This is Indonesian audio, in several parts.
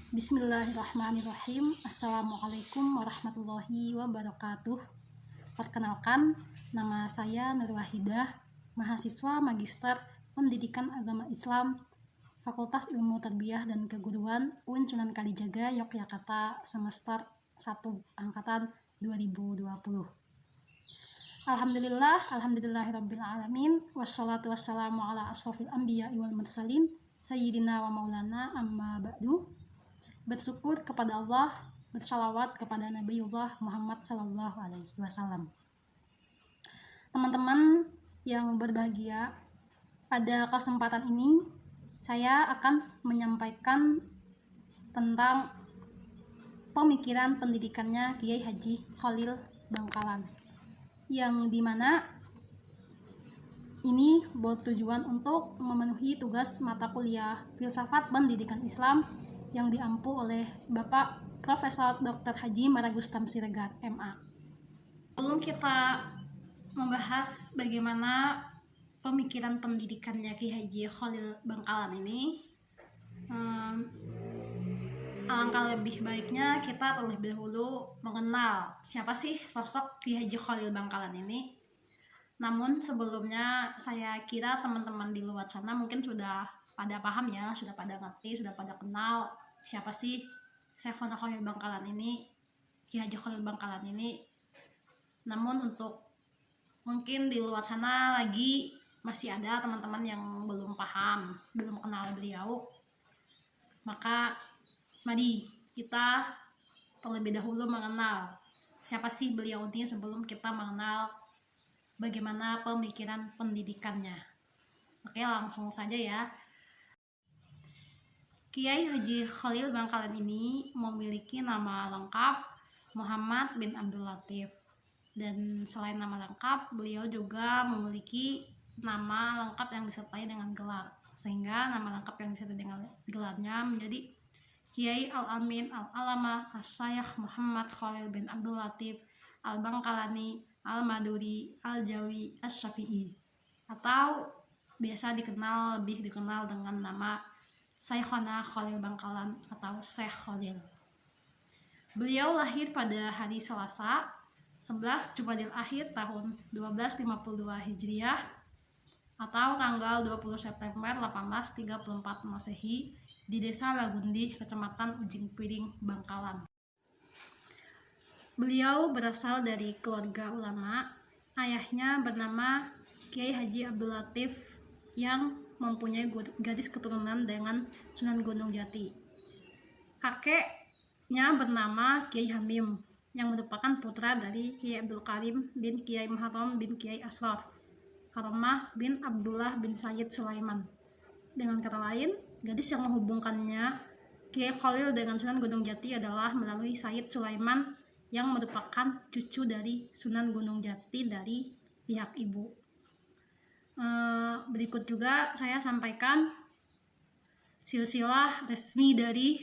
Bismillahirrahmanirrahim. Assalamualaikum warahmatullahi wabarakatuh. Perkenalkan, nama saya Nur Wahidah, mahasiswa Magister Pendidikan Agama Islam, Fakultas Ilmu Tarbiyah dan Keguruan UIN Sunan Kalijaga, Yogyakarta, semester 1 angkatan 2020. Alhamdulillahirabbil alamin, wassalatu wassalamu ala asrofil anbiya'i wal mursalin, sayyidina wa maulana, amma ba'du. Bersyukur kepada Allah, bersalawat kepada Nabiullah Muhammad SAW. Teman-teman yang berbahagia, pada kesempatan ini saya akan menyampaikan tentang pemikiran pendidikannya Kiai Haji Khalil Bangkalan, yang dimana ini bertujuan untuk memenuhi tugas mata kuliah Filsafat Pendidikan Islam yang diampu oleh Bapak Profesor Dr. Haji Maragustam Siregar, MA. Sebelum kita membahas bagaimana pemikiran pendidikannya Kiai Haji Khalil Bangkalan ini, alangkah lebih baiknya kita terlebih dahulu mengenal siapa sih sosok Kiai Haji Khalil Bangkalan ini. Namun sebelumnya saya kira teman-teman di luar sana mungkin sudah pada paham ya, sudah pada ngerti, sudah pada kenal siapa sih Syekhona Khalil Bangkalan ini, Kiai Haji Khalil Bangkalan ini. Namun untuk mungkin di luar sana lagi masih ada teman-teman yang belum paham, belum kenal beliau, maka mari kita terlebih dahulu mengenal siapa sih beliau ini sebelum kita mengenal bagaimana pemikiran pendidikannya. Oke, langsung saja ya. Kiai Haji Khalil Bangkalan ini memiliki nama lengkap Muhammad bin Abdul Latif, dan selain nama lengkap, beliau juga memiliki nama lengkap yang disertai dengan gelar, sehingga nama lengkap yang disertai dengan gelarnya menjadi Kiai Al-Amin Al-Alama As-Syekh Muhammad Khalil bin Abdul Latif Al-Bangkalani Al-Maduri Al-Jawi Asy-Syafi'i, atau biasa lebih dikenal dengan nama Syekhona Khalil Bangkalan atau Syekh Khalil. Beliau lahir pada hari Selasa 11 Jumadil Akhir tahun 1252 Hijriah atau tanggal 20 September 1834 Masehi di Desa Lagundi, Kecamatan Ujung Piring, Bangkalan. Beliau berasal dari keluarga ulama. Ayahnya bernama Kiai Haji Abdul Latif yang mempunyai garis keturunan dengan Sunan Gunung Jati. Kakeknya bernama Kiai Hamim yang merupakan putra dari Kiai Abdul Karim bin Kiai Muharram bin Kiai Asrar Karomah bin Abdullah bin Sayyid Sulaiman. Dengan kata lain, gadis yang menghubungkannya Kiai Khalil dengan Sunan Gunung Jati adalah melalui Sayyid Sulaiman yang merupakan cucu dari Sunan Gunung Jati dari pihak ibu. Berikut juga saya sampaikan silsilah resmi dari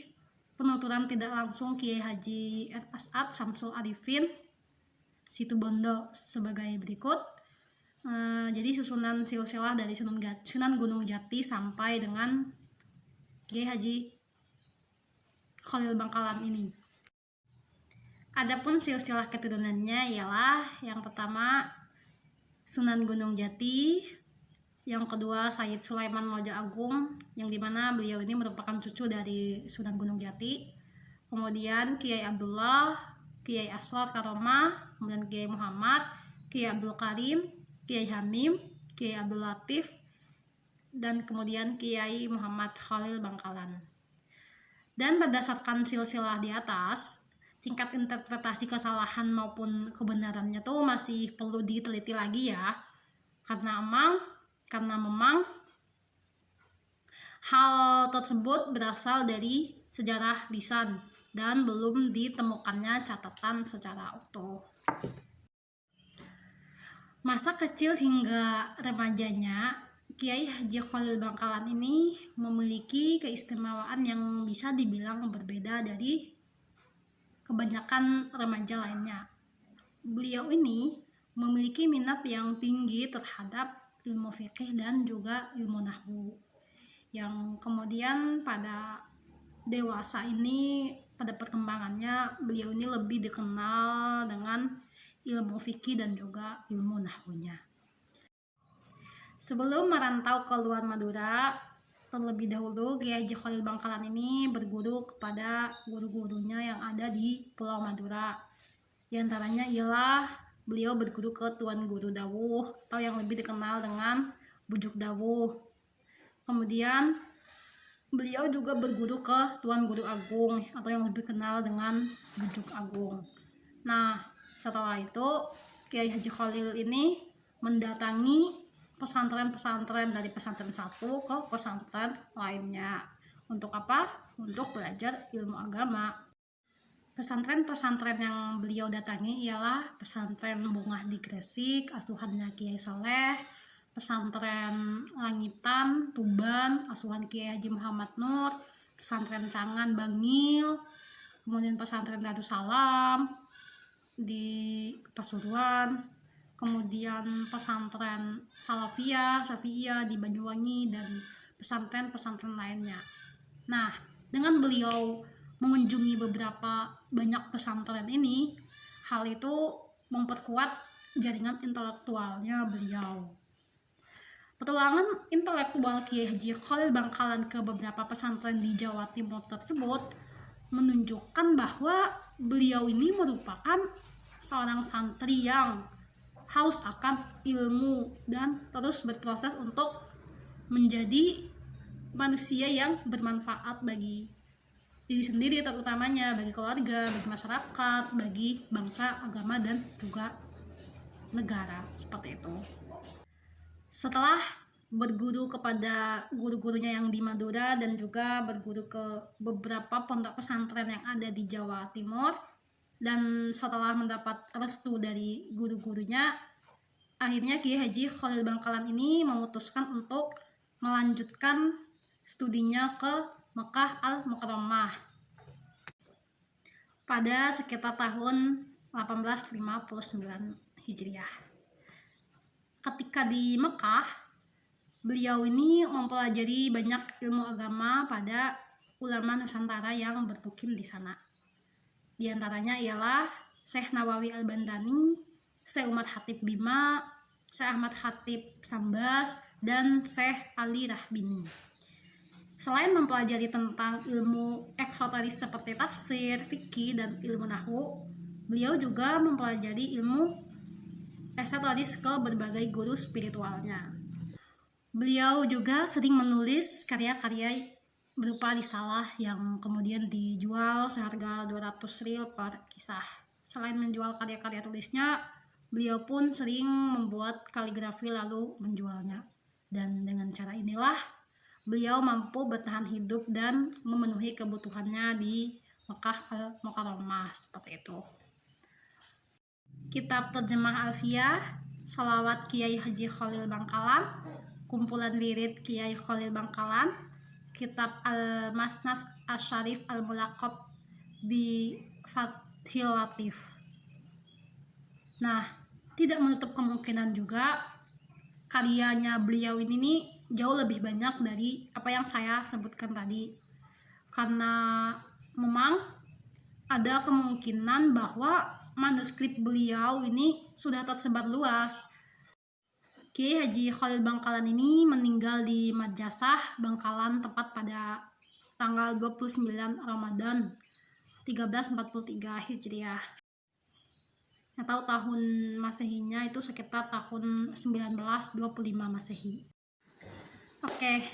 penuturan tidak langsung Kiai Haji As'ad Syamsul Arifin Situbondo sebagai berikut. Jadi susunan silsilah dari Sunan Gunung Jati sampai dengan Kiai Haji Khalil Bangkalan ini. Adapun silsilah keturunannya ialah yang pertama Sunan Gunung Jati, yang kedua Sayyid Sulaiman Moja Agung, yang dimana beliau ini merupakan cucu dari Sunan Gunung Jati. Kemudian Kiai Abdullah, Kiai Asrar Karomah, kemudian Kiai Muhammad, Kiai Abdul Karim, Kiai Hamim, Kiai Abdul Latif, dan kemudian Kiai Muhammad Khalil Bangkalan. Dan berdasarkan silsilah di atas, tingkat interpretasi kesalahan maupun kebenarannya tuh masih perlu diteliti lagi ya, karena memang hal tersebut berasal dari sejarah lisan dan belum ditemukannya catatan secara utuh. Masa kecil hingga remajanya, Kiai Haji Khalil Bangkalan ini memiliki keistimewaan yang bisa dibilang berbeda dari kebanyakan remaja lainnya. Beliau ini memiliki minat yang tinggi terhadap ilmu fikih dan juga ilmu nahwu, yang kemudian pada dewasa ini, pada perkembangannya beliau ini lebih dikenal dengan ilmu fikih dan juga ilmu nahwunya. Sebelum merantau ke luar Madura, terlebih dahulu Kiai Haji Khalil Bangkalan ini berguru kepada guru-gurunya yang ada di Pulau Madura. Di antaranya ialah beliau berguru ke Tuan Guru Dawuh atau yang lebih dikenal dengan Bujuk Dawuh. Kemudian beliau juga berguru ke Tuan Guru Agung atau yang lebih kenal dengan Bujuk Agung. Nah, setelah itu Kiai Haji Khalil ini mendatangi pesantren-pesantren dari pesantren satu ke pesantren lainnya. Untuk apa? Untuk belajar ilmu agama. Pesantren-pesantren yang beliau datangi ialah pesantren Bungah di Gresik, asuhannya Kiai Soleh, pesantren Langitan, Tuban, asuhan Kiai Haji Muhammad Nur, pesantren Cangan Bangil, kemudian pesantren Darussalam di Pasuruan, kemudian pesantren Safi'iyah di Banyuwangi, dan pesantren-pesantren lainnya. Nah, dengan beliau mengunjungi beberapa banyak pesantren ini, hal itu memperkuat jaringan intelektualnya beliau. Petualangan intelektual Kiai Haji Khalil Bangkalan ke beberapa pesantren di Jawa Timur tersebut menunjukkan bahwa beliau ini merupakan seorang santri yang haus akan ilmu dan terus berproses untuk menjadi manusia yang bermanfaat bagi diri sendiri, terutamanya bagi keluarga, bagi masyarakat, bagi bangsa, agama, dan juga negara, seperti itu. Setelah berguru kepada guru-gurunya yang di Madura dan juga berguru ke beberapa pondok pesantren yang ada di Jawa Timur, dan setelah mendapat restu dari guru-gurunya, akhirnya Kiai Haji Khalil Bangkalan ini memutuskan untuk melanjutkan studinya ke Mekah Al-Mukarramah pada sekitar tahun 1859 Hijriah. Ketika di Mekah, beliau ini mempelajari banyak ilmu agama pada ulama Nusantara yang bermukim di sana. Di antaranya ialah Syekh Nawawi Al-Bandani, Syekh Umar Khatib Bima, Syekh Ahmad Khatib Sambas, dan Syekh Ali Rahbini. Selain mempelajari tentang ilmu eksoteris seperti tafsir, fikih, dan ilmu nahwu, beliau juga mempelajari ilmu esoteris ke berbagai guru spiritualnya. Beliau juga sering menulis karya-karya berupa risalah yang kemudian dijual seharga 200 riyal per kisah. Selain menjual karya-karya tulisnya, beliau pun sering membuat kaligrafi lalu menjualnya. Dan dengan cara inilah beliau mampu bertahan hidup dan memenuhi kebutuhannya di Mekah Al-Mukarramah, seperti itu. Kitab Terjemah Alfiyah, Sholawat Kiai Haji Khalil Bangkalan, kumpulan wirid Kiai Khalil Bangkalan, Kitab Al-Masnaf Asy-Syarif Al-Mulaqab bi Fathil Latif. Nah, tidak menutup kemungkinan juga karyanya beliau ini nih jauh lebih banyak dari apa yang saya sebutkan tadi, karena memang ada kemungkinan bahwa manuskrip beliau ini sudah tersebar luas. Kiai Haji Khalil Bangkalan ini meninggal di Madrasah Bangkalan tepat pada tanggal 29 Ramadan 1343 Hijriah. Atau tahun Masehinya itu sekitar tahun 1925 Masehi. Oke,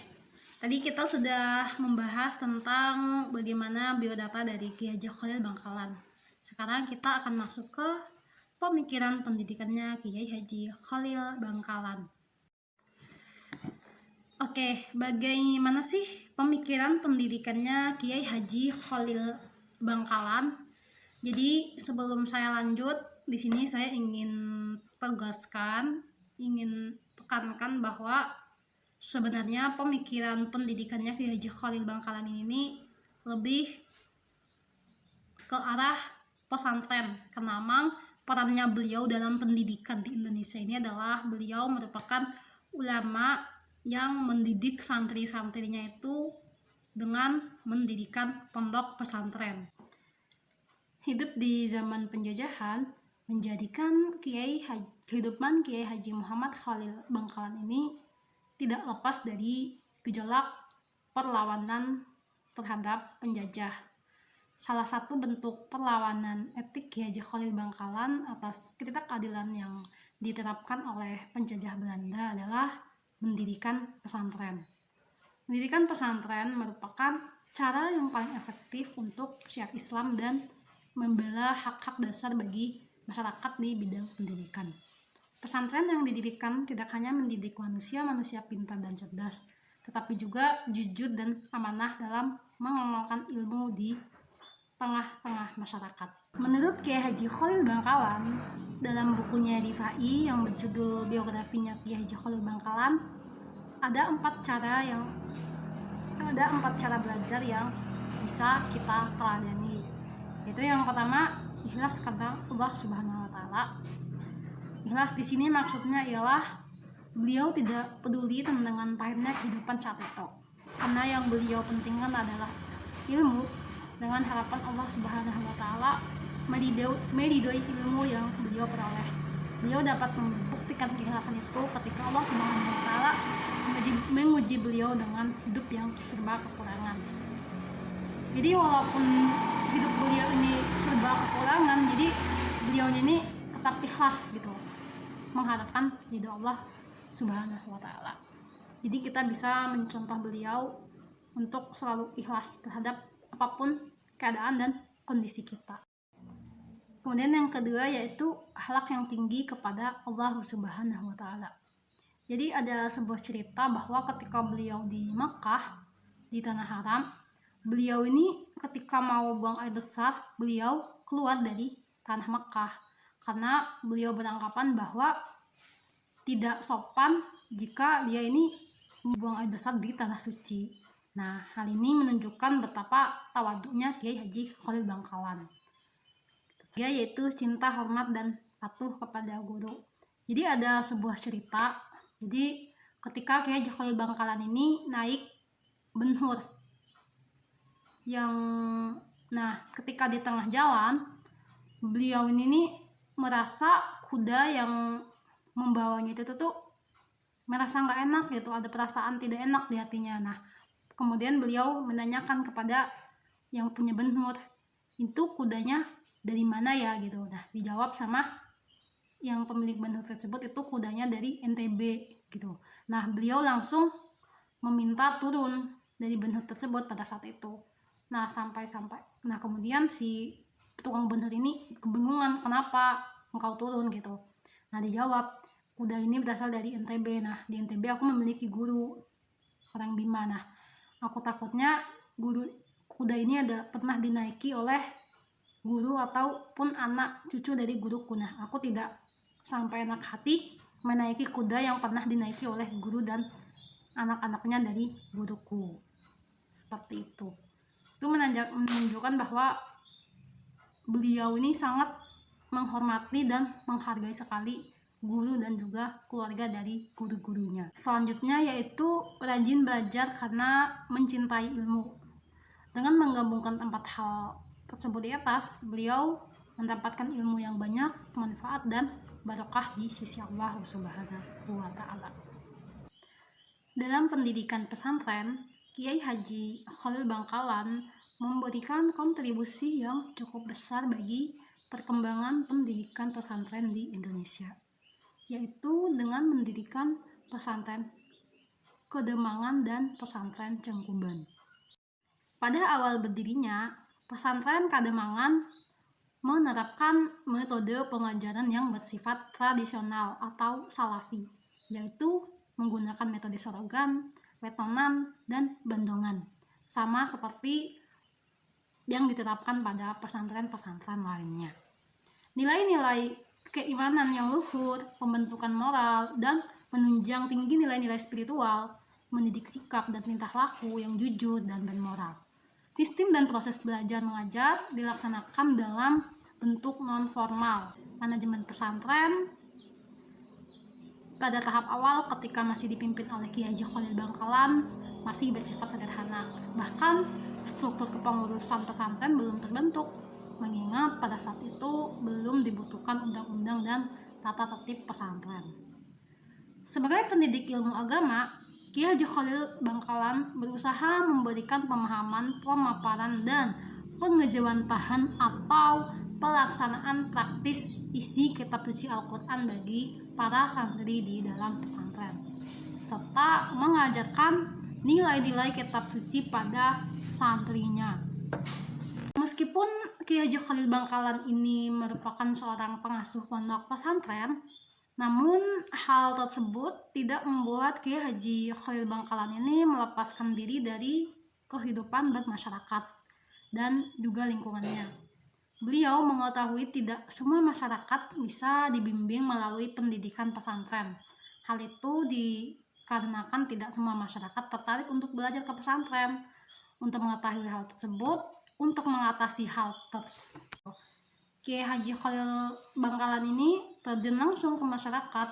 tadi kita sudah membahas tentang bagaimana biodata dari Kiai Haji Khalil Bangkalan. Sekarang kita akan masuk ke pemikiran pendidikannya Kiai Haji Khalil Bangkalan. Oke, bagaimana sih pemikiran pendidikannya Kiai Haji Khalil Bangkalan? Jadi sebelum saya lanjut, di sini saya ingin tekankan bahwa sebenarnya pemikiran pendidikannya Kiai Haji Khalil Bangkalan ini lebih ke arah pesantren, karena memang perannya beliau dalam pendidikan di Indonesia ini adalah beliau merupakan ulama yang mendidik santri-santrinya itu dengan mendirikan pondok pesantren. Hidup di zaman penjajahan menjadikan kehidupan Kiai Haji Muhammad Khalil Bangkalan ini tidak lepas dari gejolak perlawanan terhadap penjajah. Salah satu bentuk perlawanan etik Kiai Haji Khalil Bangkalan atas ketidakadilan yang diterapkan oleh penjajah Belanda adalah mendirikan pesantren. Mendirikan pesantren merupakan cara yang paling efektif untuk syiar Islam dan membela hak-hak dasar bagi masyarakat di bidang pendidikan. Pesantren yang didirikan tidak hanya mendidik manusia pintar dan cerdas, tetapi juga jujur dan amanah dalam mengamalkan ilmu di tengah-tengah masyarakat. Menurut Kiai Haji Khalil Bangkalan, dalam bukunya Rifai yang berjudul Biografinya Kiai Haji Khalil Bangkalan, ada empat cara belajar yang bisa kita teladani. Itu yang pertama, ikhlas karena Allah Subhanahu wa taala. Ikhlas di sini maksudnya ialah beliau tidak peduli dengan pahitnya kehidupan saat itu. Karena yang beliau pentingkan adalah ilmu, dengan harapan Allah Subhanahu wa taala meridhoi ilmu yang beliau peroleh. Beliau dapat membuktikan keikhlasan itu ketika Allah Subhanahu wa taala menguji beliau dengan hidup yang serba kekurangan. Jadi walaupun hidup beliau ini serba kekurangan, jadi beliau ini tetap ikhlas gitu, mengharapkan ridho Allah Subhanahu wa taala. Jadi kita bisa mencontoh beliau untuk selalu ikhlas terhadap apapun keadaan dan kondisi kita. Kemudian yang kedua yaitu akhlak yang tinggi kepada Allah Subhanahu wa taala. Jadi ada sebuah cerita bahwa ketika beliau di Makkah, di tanah haram, beliau ini ketika mau buang air besar, beliau keluar dari tanah Makkah karena beliau beranggapan bahwa tidak sopan jika dia ini membuang air besar di tanah suci. Nah, hal ini menunjukkan betapa tawaduknya Kiai Haji Khalil Bangkalan. Dia yaitu cinta, hormat, dan patuh kepada guru. Jadi ada sebuah cerita. Jadi ketika Kiai Haji Khalil Bangkalan ini naik benhur, ketika di tengah jalan, beliau ini merasa kuda yang membawanya itu tuh merasa nggak enak gitu, ada perasaan tidak enak di hatinya. Nah, kemudian beliau menanyakan kepada yang punya benhur, itu kudanya dari mana ya gitu. Nah, dijawab sama yang pemilik benhur tersebut, itu kudanya dari NTB gitu. Nah, beliau langsung meminta turun dari benhur tersebut pada saat itu. Nah, nah kemudian si tukang benhur ini kebingungan, kenapa engkau turun gitu. Nah, dijawab, kuda ini berasal dari NTB. Nah, di NTB aku memiliki guru orang Bima. Nah, aku takutnya kuda ini pernah dinaiki oleh guru ataupun anak cucu dari guruku. Nah, aku tidak sampai enak hati menaiki kuda yang pernah dinaiki oleh guru dan anak-anaknya dari guruku. Seperti itu. Itu menunjukkan bahwa beliau ini sangat menghormati dan menghargai sekali guru dan juga keluarga dari guru-gurunya. Selanjutnya yaitu rajin belajar karena mencintai ilmu. Dengan menggabungkan 4 hal tersebut di atas, beliau mendapatkan ilmu yang banyak, manfaat dan barokah di sisi Allah Subhanahu wa taala. Dalam pendidikan pesantren, Kiai Haji Khalil Bangkalan memberikan kontribusi yang cukup besar bagi perkembangan pendidikan pesantren di Indonesia, yaitu dengan mendirikan pesantren Kademangan dan pesantren Cengkuban. Pada awal berdirinya, pesantren Kademangan menerapkan metode pengajaran yang bersifat tradisional atau salafi, yaitu menggunakan metode sorogan, wetonan, dan bandongan, sama seperti yang diterapkan pada pesantren-pesantren lainnya. Nilai-nilai keimanan yang luhur, pembentukan moral, dan menunjang tinggi nilai-nilai spiritual, mendidik sikap dan tingkah laku yang jujur dan bermoral. Sistem dan proses belajar mengajar dilaksanakan dalam bentuk non-formal. Manajemen pesantren pada tahap awal ketika masih dipimpin oleh Kiai Haji Khalil Bangkalan masih bersifat sederhana. Bahkan struktur kepengurusan pesantren belum terbentuk, mengingat pada saat itu belum dibutuhkan undang-undang dan tata tertib pesantren. Sebagai pendidik ilmu agama, Kiai Haji Khalil Bangkalan berusaha memberikan pemahaman, pemaparan, dan pengejawantahan atau pelaksanaan praktis isi kitab suci Al-Quran bagi para santri di dalam pesantren, serta mengajarkan nilai-nilai kitab suci pada santrinya. Meskipun Kiai Haji Khalil Bangkalan ini merupakan seorang pengasuh pondok pesantren, namun hal tersebut tidak membuat Kiai Haji Khalil Bangkalan ini melepaskan diri dari kehidupan bermasyarakat dan juga lingkungannya. Beliau mengetahui tidak semua masyarakat bisa dibimbing melalui pendidikan pesantren. Hal itu dikarenakan tidak semua masyarakat tertarik untuk belajar ke pesantren. Untuk mengetahui hal tersebut, untuk mengatasi hal tersebut, Kiai Haji Khalil Bangkalan ini terjun langsung ke masyarakat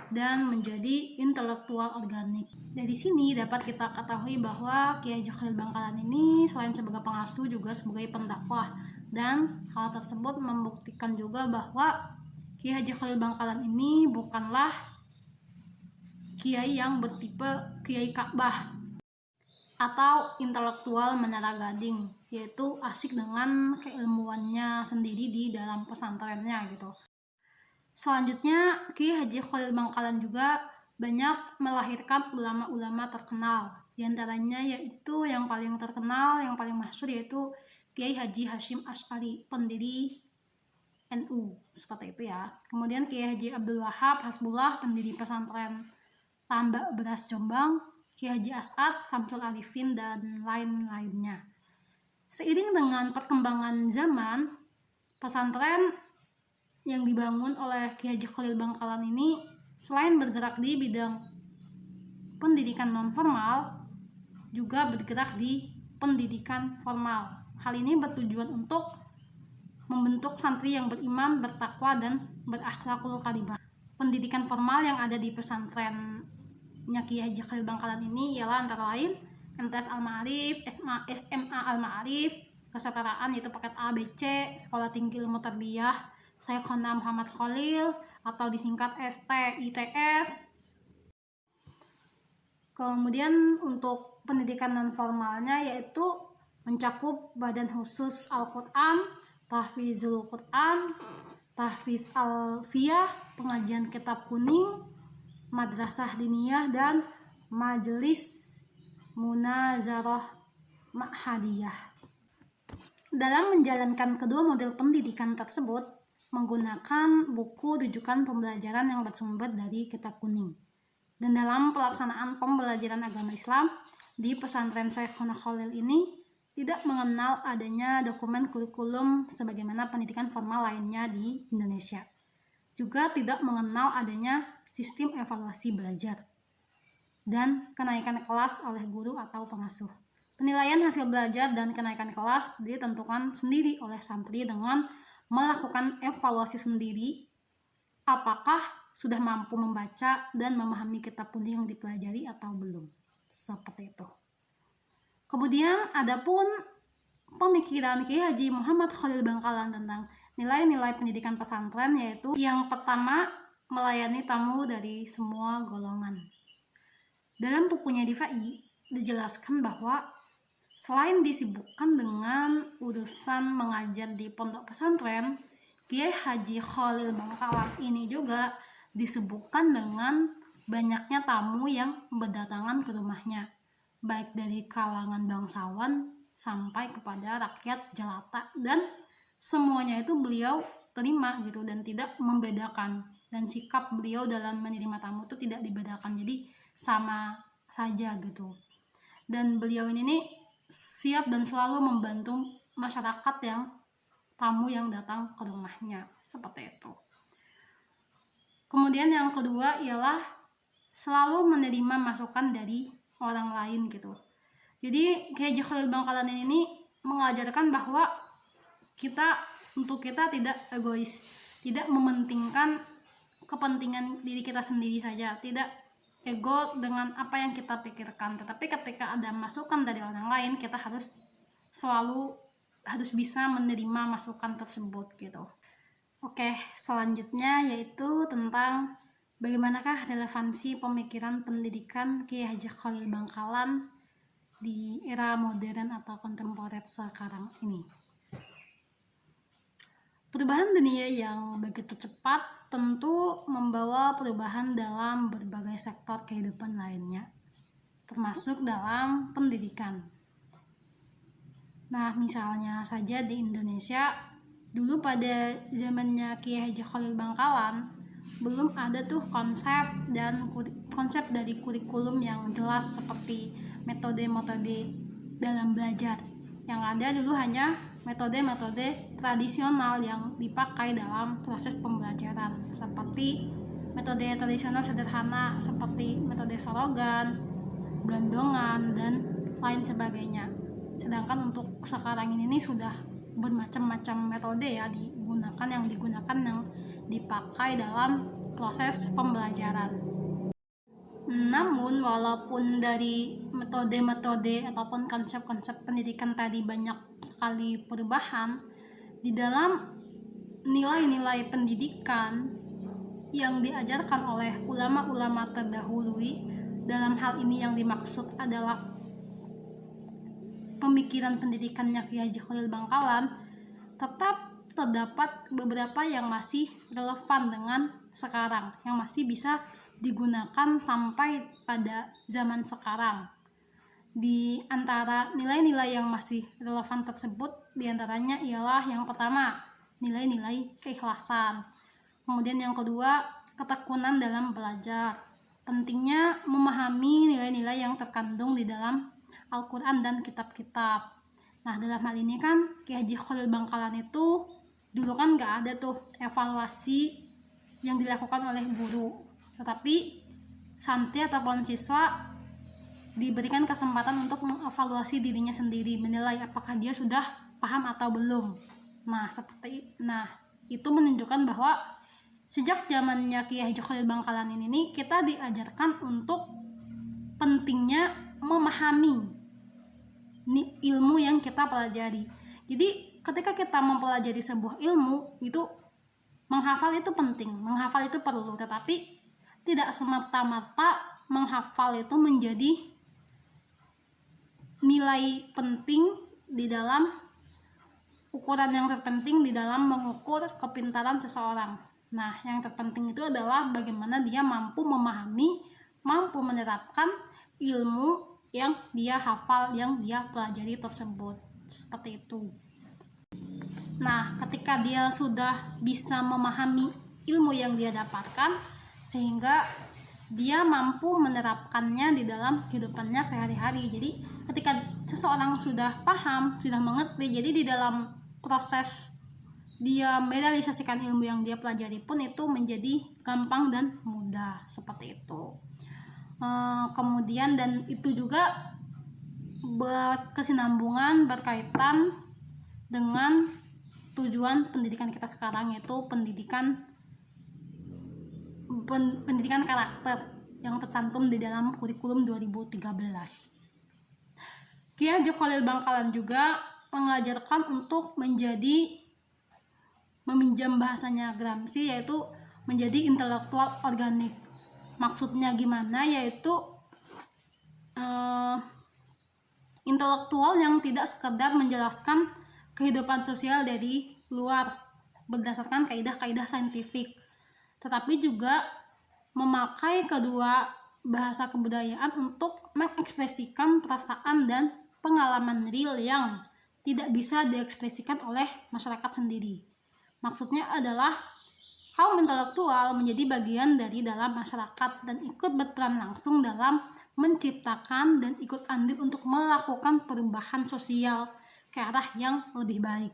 dan menjadi intelektual organik. Dari sini dapat kita ketahui bahwa Kiai Haji Khalil Bangkalan ini selain sebagai pengasuh juga sebagai pendakwah, dan hal tersebut membuktikan juga bahwa Kiai Haji Khalil Bangkalan ini bukanlah kiai yang bertipe Kiai Ka'bah atau intelektual menara gading, yaitu asik dengan keilmuannya sendiri di dalam pesantrennya gitu. Selanjutnya, Kiai Haji Khalil Bangkalan juga banyak melahirkan ulama-ulama terkenal. Di antaranya yaitu yang paling terkenal, yang paling masyhur yaitu Kiai Haji Hasyim Asy'ari, pendiri NU, seperti itu ya. Kemudian Kiai Haji Abdul Wahab Hasbullah, pendiri pesantren Tambak Beras Jombang, Kiai Haji As'ad Samsul Arifin, dan lain-lainnya. Seiring dengan perkembangan zaman, pesantren yang dibangun oleh Kiai Haji Khalil Bangkalan ini selain bergerak di bidang pendidikan non-formal, juga bergerak di pendidikan formal. Hal ini bertujuan untuk membentuk santri yang beriman, bertakwa, dan berakhlakul karimah. Pendidikan formal yang ada di pesantrennya Kiai Haji Khalil Bangkalan ini ialah antara lain MTS Al-Ma'arif, SMA Al-Ma'arif, kesetaraan yaitu paket A, B, C, Sekolah Tinggi Ilmu Tarbiyah Syekhona Muhammad Khalil atau disingkat STITS. Kemudian untuk pendidikan non formalnya yaitu mencakup badan khusus Al-Quran, tahfizul Quran, tahfiz Alfiyah, pengajian kitab kuning, madrasah diniyah, dan majelis munazarah ma'hadiyah. Dalam menjalankan kedua model pendidikan tersebut, menggunakan buku rujukan pembelajaran yang bersumber dari kitab kuning. Dan dalam pelaksanaan pembelajaran agama Islam di pesantren Syekhona Khalil ini tidak mengenal adanya dokumen kurikulum sebagaimana pendidikan formal lainnya di Indonesia. Juga tidak mengenal adanya sistem evaluasi belajar dan kenaikan kelas oleh guru atau pengasuh. Penilaian hasil belajar dan kenaikan kelas ditentukan sendiri oleh santri dengan melakukan evaluasi sendiri apakah sudah mampu membaca dan memahami kitab kuning yang dipelajari atau belum. Seperti itu. Kemudian adapun pemikiran Kiai Haji Muhammad Khalil Bangkalan tentang nilai-nilai pendidikan pesantren yaitu yang pertama, melayani tamu dari semua golongan. Dalam bukunya Difai dijelaskan bahwa selain disibukkan dengan urusan mengajar di pondok pesantren, Kiai Haji Khalil Bangkalan ini juga disibukkan dengan banyaknya tamu yang berdatangan ke rumahnya, baik dari kalangan bangsawan sampai kepada rakyat jelata, dan semuanya itu beliau terima gitu dan tidak membedakan, dan sikap beliau dalam menerima tamu itu tidak dibedakan, jadi sama saja gitu. Dan beliau ini siap dan selalu membantu masyarakat yang tamu yang datang ke rumahnya, seperti itu. Kemudian yang kedua ialah selalu menerima masukan dari orang lain gitu. Jadi Kiai Haji Khalil Bangkalan ini mengajarkan bahwa kita tidak egois, tidak mementingkan kepentingan diri kita sendiri saja, tidak ego dengan apa yang kita pikirkan. Tetapi ketika ada masukan dari orang lain, kita harus selalu bisa menerima masukan tersebut gitu. Oke, selanjutnya yaitu tentang bagaimanakah relevansi pemikiran pendidikan Kiai Haji Khalil Bangkalan di era modern atau kontemporer sekarang ini. Perubahan dunia yang begitu cepat tentu membawa perubahan dalam berbagai sektor kehidupan lainnya, termasuk dalam pendidikan. Nah, misalnya saja di Indonesia, dulu pada zamannya Kiai Haji Khalil Bangkalan, belum ada tuh konsep dari kurikulum yang jelas seperti metode-metode dalam belajar. Yang ada dulu hanya metode-metode tradisional yang dipakai dalam proses pembelajaran, seperti metode tradisional sederhana seperti metode sorogan, blondongan, dan lain sebagainya. Sedangkan untuk sekarang ini sudah bermacam-macam metode yang digunakan yang dipakai dalam proses pembelajaran. Namun walaupun dari metode-metode ataupun konsep-konsep pendidikan tadi banyak sekali perubahan, di dalam nilai-nilai pendidikan yang diajarkan oleh ulama-ulama terdahulu, dalam hal ini yang dimaksud adalah pemikiran pendidikannya Kiai Haji Khalil Bangkalan, tetap terdapat beberapa yang masih relevan dengan sekarang, yang masih bisa digunakan sampai pada zaman sekarang. Di antara nilai-nilai yang masih relevan tersebut, diantaranya ialah yang pertama, nilai-nilai keikhlasan. Kemudian yang kedua, ketekunan dalam belajar. Pentingnya memahami nilai-nilai yang terkandung di dalam Al-Quran dan kitab-kitab. Nah, dalam hal ini kan Kiai Haji Khalil Bangkalan itu dulu kan gak ada tuh evaluasi yang dilakukan oleh guru, tetapi santri ataupun siswa diberikan kesempatan untuk mengevaluasi dirinya sendiri, menilai apakah dia sudah paham atau belum. Nah, itu menunjukkan bahwa sejak zamannya Kiai Haji Khalil Bangkalan ini kita diajarkan untuk pentingnya memahami ilmu yang kita pelajari. Jadi ketika kita mempelajari sebuah ilmu, itu menghafal itu penting, menghafal itu perlu, tetapi tidak semata-mata menghafal itu menjadi nilai penting di dalam ukuran yang terpenting di dalam mengukur kepintaran seseorang. Nah, yang terpenting itu adalah bagaimana dia mampu memahami, mampu menerapkan ilmu yang dia hafal, yang dia pelajari tersebut. Seperti itu. Nah, ketika dia sudah bisa memahami ilmu yang dia dapatkan, sehingga dia mampu menerapkannya di dalam kehidupannya sehari-hari. Jadi ketika seseorang sudah paham, sudah mengerti, jadi di dalam proses dia merealisasikan ilmu yang dia pelajari pun itu menjadi gampang dan mudah, seperti itu. Kemudian dan itu juga berkesinambungan, berkaitan dengan tujuan pendidikan kita sekarang, yaitu pendidikan karakter yang tercantum di dalam kurikulum 2013. Kiai Haji Khalil Bangkalan juga mengajarkan untuk meminjam bahasanya Gramsci, yaitu menjadi intelektual organik. Maksudnya gimana? Yaitu intelektual yang tidak sekedar menjelaskan kehidupan sosial dari luar berdasarkan kaidah-kaidah saintifik, tetapi juga memakai kedua bahasa kebudayaan untuk mengekspresikan perasaan dan pengalaman real yang tidak bisa diekspresikan oleh masyarakat sendiri. Maksudnya adalah kaum intelektual menjadi bagian dari dalam masyarakat dan ikut berperan langsung dalam menciptakan dan ikut andil untuk melakukan perubahan sosial ke arah yang lebih baik.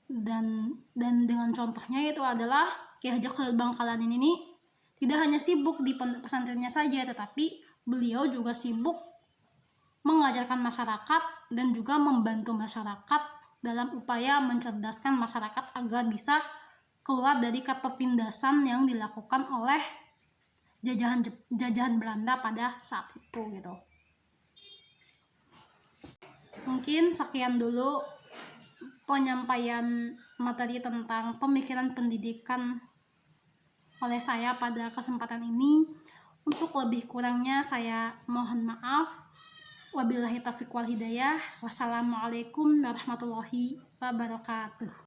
Dan dengan contohnya itu adalah Kiai Haji Khalil Bangkalan ini tidak hanya sibuk di pesantrennya saja, tetapi beliau juga sibuk mengajarkan masyarakat dan juga membantu masyarakat dalam upaya mencerdaskan masyarakat agar bisa keluar dari ketertindasan yang dilakukan oleh jajahan Belanda pada saat itu gitu. Mungkin sekian dulu penyampaian materi tentang pemikiran pendidikan oleh saya pada kesempatan ini. Untuk lebih kurangnya saya mohon maaf. Wabillahi taufiq wal hidayah. Wassalamualaikum warahmatullahi wabarakatuh.